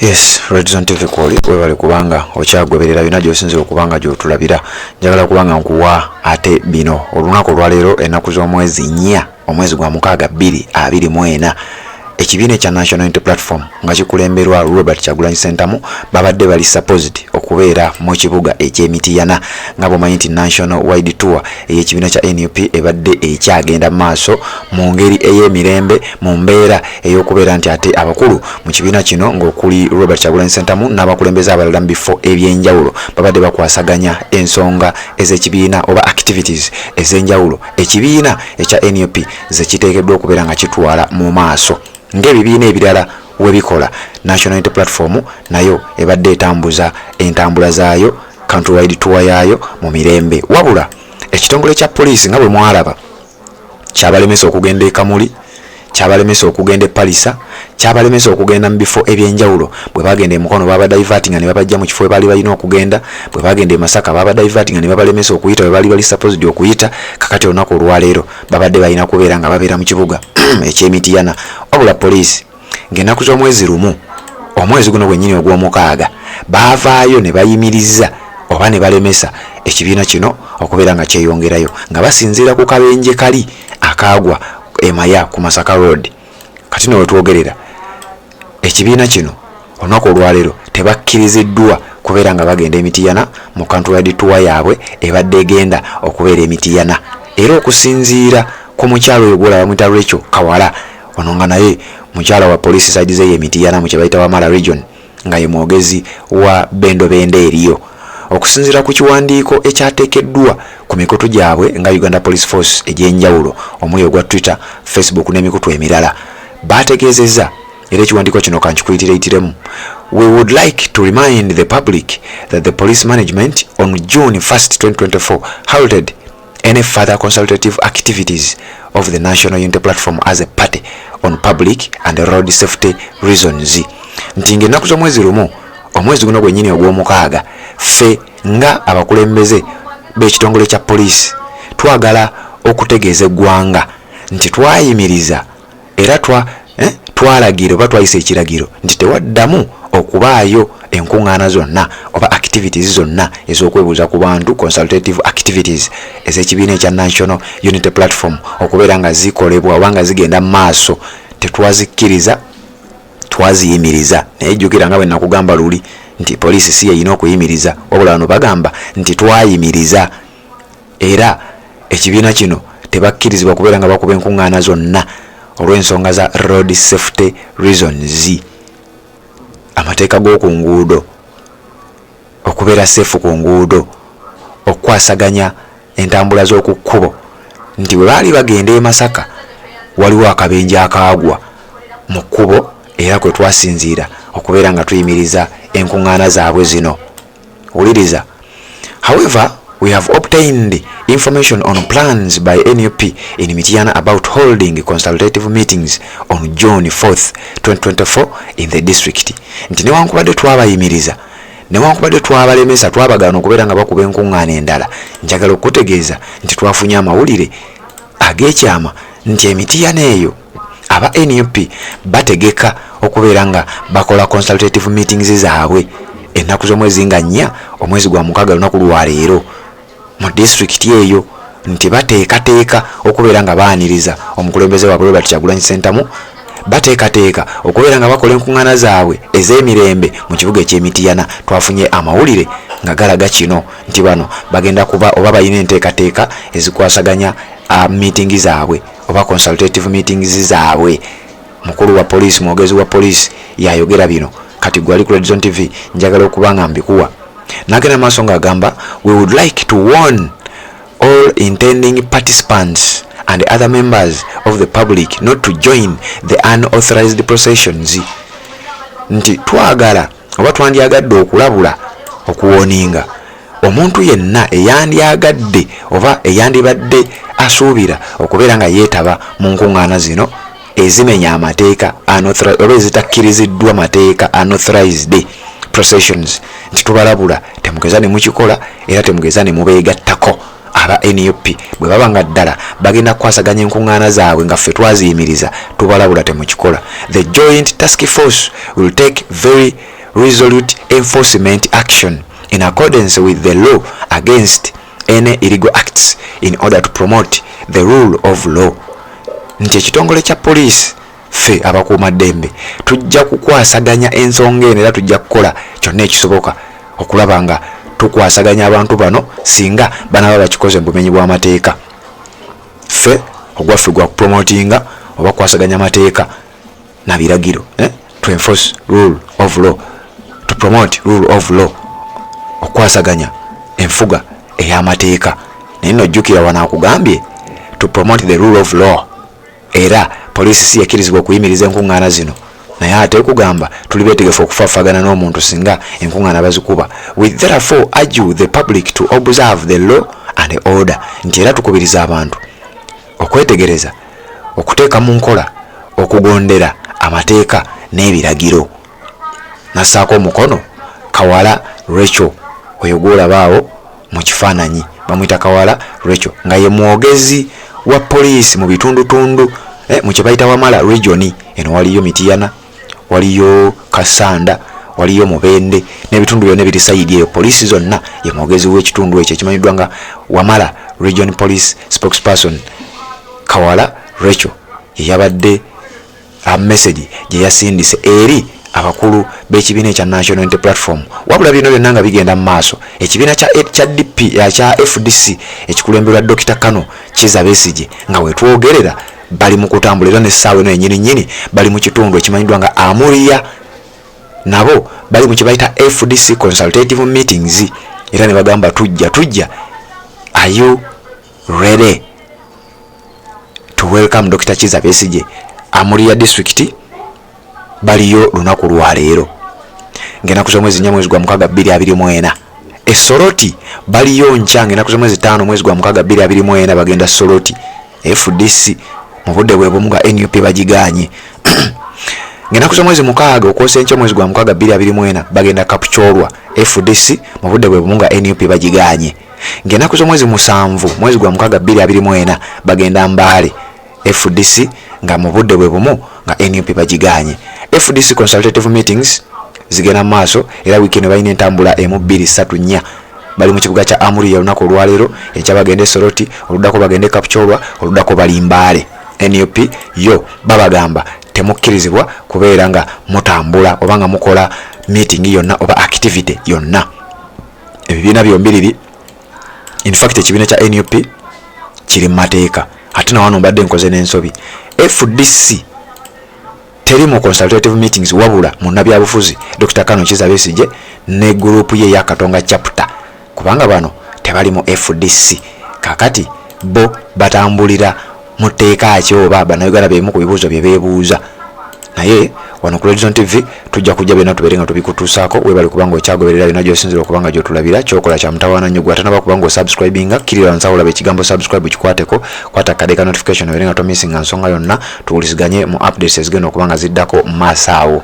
Yes, Red Zone TV kwoli webale kubanga okyagoberera bina gy'osinzira okubanga gy'otulabira. Njagala kubanga nkuwa ate bino olunaku olwaleero ennaku z'omwezi 4 omwezi gwa 6/2024 ekibiina ekya National Unity Platform nga kikulemberwa Robert Kyagulanyi Ssentamu babadde bali supposed okubeera mu kibuga eky'Emityana nga bwomanyi nti National Wide Tour ey'ekibiina kya NUP ebadde ekyagenda maaso mu ngeri ey'emirembe mu mbeera ey'okubeera nti ate abakulu mu kibiina kino ng'okuli Robert Kyagulanyi Ssentamu n'abakulembeze abalala mu bifo eby'enjawulo babadde bakwasaganya ensonga ez'ekibiina oba activities ez'enjawulo ekibiina ekya NUP ze kiteekeddwa okubeera nga kitwala mu maaso. Ng'ebibiina ebirala webikola National Unity Platform nayo ebadde etambuza entambula zaayo countrywide tour yaayo mu mirembe wabula ekitongole kya poliisi nga bwe mwalaba kyabalemesa okugenda e Kamuli, kyabalemesa okugenda e Palisa, kyabalemesa okugenda mu bifo eby'enjawulo bwe bagenda e Mukono baba diverting ne babajja mu kifo we bali balina okugenda, bwe bagenda e Masaka baba diverting ne babalemesa okuyita we bali supposed okuyita. Kakati olunaku olwaleero babadde balina kubeera nga babeera mu kibuga eky'Emityana wabula poliisi ng'ennaku z'omwezi lumu omwezi guno gwennyini ogw'omukaaga baavaayo ne bayimiriza oba ne balemesa ekibiina kino okubeera nga kyeyongerayo nga basinziira ku kabenje kali akaagwa Emaya ku Masaka Road. Kati ne wetwogerera ekibiina kino olunaku olwaleero tebakkiriziddwa kubeera nga bagenda Emityana mu countrywide tour yaabwe ebadde egenda okubeera Emityana era okusinziira ku mukyalo oyo gwolaba mwita Rachel Kawala ono nga naye mukyala wa poliisi side ze Emityana mu kye bayita Wamala region nga ye mwogezi wa bendobende eriyo okusinziira ku kiwandiiko ekyateekeddwa ku mikutu gyabwe nga Uganda Police Force egy'enjawulo omuli ogwa Twitter, Facebook n'emikutu emirala baategeezezza era ekiwandiiko kino kankikuyitireitiremu. We would like to remind the public that the police management on June 1st, 2024 halted any further consultative activities of the National Unity Platform as a party on public and road safety reasons. Nti ng'ennaku z'omwezi lumu omwezi guno gwennyini ogw'omukaaga ffe nga abakulembeze b'ekitongole kya poliisi twagala okutegeeza eggwanga nti twayimiriza era twalagira oba twayisa ekiragiro nti tewaddamu okubaayo enkuŋŋaana zonna oba activities zonna ez'okwebuuza ku bantu consultative activities ez'ekibiina ekya National Unity Platform okubeera nga zikolebwa oba nga zigenda mu maaso tetwazikkiriza twaziyimiriza. Naye jjukira nga bwe nakugamba luli nti poliisi si yeyina okuyimiriza wabula bano bagamba nti twayimiriza era ekibiina kino tebakkirizibwa kubeera nga bakuba enkuŋŋaana zonna olw'ensonga za road safety reasons. Amateeka g'oku nguudo okubeera safe ku nguudo okukwasaganya entambula z'oku kkubo nti bwe baali bagenda e Masaka waliwo akabenje akaagwa mu kkubo era kwe twasinziira okubeera nga tuyimiriza enkuŋŋaana zaabwe zino. Wuliriza. However, we have obtained information on plans by NUP in Mityana about holding consultative meetings on June 4th, 2024 in the district. Nti newankubadde twabayimiriza newankubadde twabalemesa twabagaana okubeera nga bakuba enkuŋŋaana endala njagala okutegeeza nti twafunye amawulire ag'ekyama nti Emityana eyo aba NUP bategeka okubeera nga bakola consultative meetings zaabwe ennaku z'omwezi nga 4 omwezi gwa 6 lunaku lwaleero mu district eyo nti bateekateeka okubeera nga baaniriza omukulembeze wa Robert Kyagulanyi Ssentamu bateekateeka okubeera nga bakola enkuŋŋaana zaabwe ez'emirembe mu kibuga eky'Emityana. Twafunye amawulire nga galaga kino nti bano bagenda kuba oba balina enteekateeka ezikwasaganya meeting zaabwe oba consultative meetings zaabwe. Mukulu wa poliisi mwogezi wa poliisi yayogera bino kati gwali ku Red Zone TV njagala okuba nga mbikuwa. Nagenda maaso ng'agamba we would like to warn all intending participants and other members of the public not to join the unauthorized processions. Nti twagala oba twandyagadde okulabula okuwoninga omuntu yenna eyandyagadde oba eyandibadde asuubira okubeera nga yeetaba mu nkuŋŋaana zino ezimenya amateeka oba ezitakkiriziddwa mateeka unauthorized processions nti tubalabula temugeza ne mukikola era temugeza ne mubeegattako aba NUP bwe babanga ddala bagenda kwasaganya enkuŋŋaana zaabwe nga ffe twaziyimiriza tubalabula temukikola. The Joint Task Force will take very resolute enforcement action in accordance with the law against any illegal acts in order to promote the rule of law. Nti ekitongole kya poliisi ffe abakuuma ddembe tujja kukwasaganya ensonga eno era tujja kukola kyonna ekisoboka okulaba nga tukwasaganya abantu bano singa banaba bakikoze mu bumenyi bw'amateeka. Ffe ogwaffe gwa kupromotinga oba kwasaganya amateeka na biragiro to enforce rule of law, to promote rule of law, okwasaganya enfuga ey'amateeka. Naye nojjukira wanaakugambye to promote the rule of law, era poliisi si yakkirizibwa okuyimiriza enkuŋŋaana zino, naye ate kugamba tuli beetegefu okufaafagana n'omuntu singa enkuŋŋaana bazikuba. We therefore urge the public to observe the law and order. Nti era tukubiriza abantu okwetegereza, okuteeka mu nkola, okugondera amateeka n'ebiragiro. Nassaako omukono Kawala Rachel oyo gw'olabaawo mu kifaananyi, bamuyita Kawala Rachel nga ye mwogezi wa poliisi mu bitundutundu mu kye bayita Wamala region. Eno waliyo Mityana, waliyo Kasanda, waliyo Mubende n'ebitundu byonna ebiri sayidi eyo. Poliisi zonna ye mwogezi w'ekitundu ekyo ekimanyiddwa nga Wamala Region Police Spokesperson Kawala Rachel yabadde message gye yasindise eri abakulu b'ekibiina ekya National Unity Platform. Wabula bino byonna nga bigenda mu maaso, ekibiina kya DP kya FDC ekikulemberwa Dr. Kano Kizza Besigye nga wetwogerera bali mu kutambulira n'essaawa eno ennyini bali mu kitundu ekimanyiddwa nga Amuria, nabo bali mu kibayita FDC consultative meetings era ne bagamba tujja. Are you ready to welcome Dr. Kizza Besigye? Amuria district baliyo lunaku lwa leero ng'ennaku z'omwezi 4 mwezi gwa mukaaga 2024. Soroti baliyo nkya ng'ennaku z'omwezi 5 mwezi gwa mukaaga 2024 bagenda Soroti. FDC mu budde bwe bumu nga NUP bagiganye. Ng'ennaku z'omwezi mukaaga okwosa enkya mwezi gwa mukaaga 2024 bagenda Kapchorwa. FDC mu budde bwe bumu nga NUP bagiganye. Ng'ennaku z'omwezi 7 mwezi gwa mukaaga 2024 bagenda Mbale. FDC nga mu budde bwe bumu nga NUP bagiganye. FDC consultative meetings zigenda maaso era weekend balina entambula emu 2 3 4 bali mu kibuga kya Amuria lunaku olwaleero, enkya bagende Soroti, oluddako bagende Kapchorwa, oluddako bali Mbale. NUP yo babagamba temukkirizibwa kubeera nga mutambula oba nga mukola meeting yonna oba activity yonna. Ebibiina byombiriri, in fact ekibiina kya NUP kiri mu mateeka ate na wano mbadde nkoze n'ensobi. FDC teri mu consultative meetings wabula munnabyabufuzi Dr. Kano Kizza Besigye ne group ye ya Katonga chapter, kubanga bano tebali mu FDC. Kakati bo batambulira mu tteeka ki oba bannayuganda beemu ku bibuuzo bye beebuuza. Naye wano ku Redison TV tujja kujja byonna tubeere nga tubikutuusaako. Weebale kubanga okyagoberera byonna gy'osinzira okubanga gy'otulabira. Kyokola kya mutawaana nnyo, gw'atanaba kubanga osubscribinga kirira wansi awo olaba ekigambo subscribe kikwateko, kwata akade ka notification obeere nga tomissinga nsonga yonna, tuwuliziganye mu updates ezigenda okubanga ziddako mu maaso awo.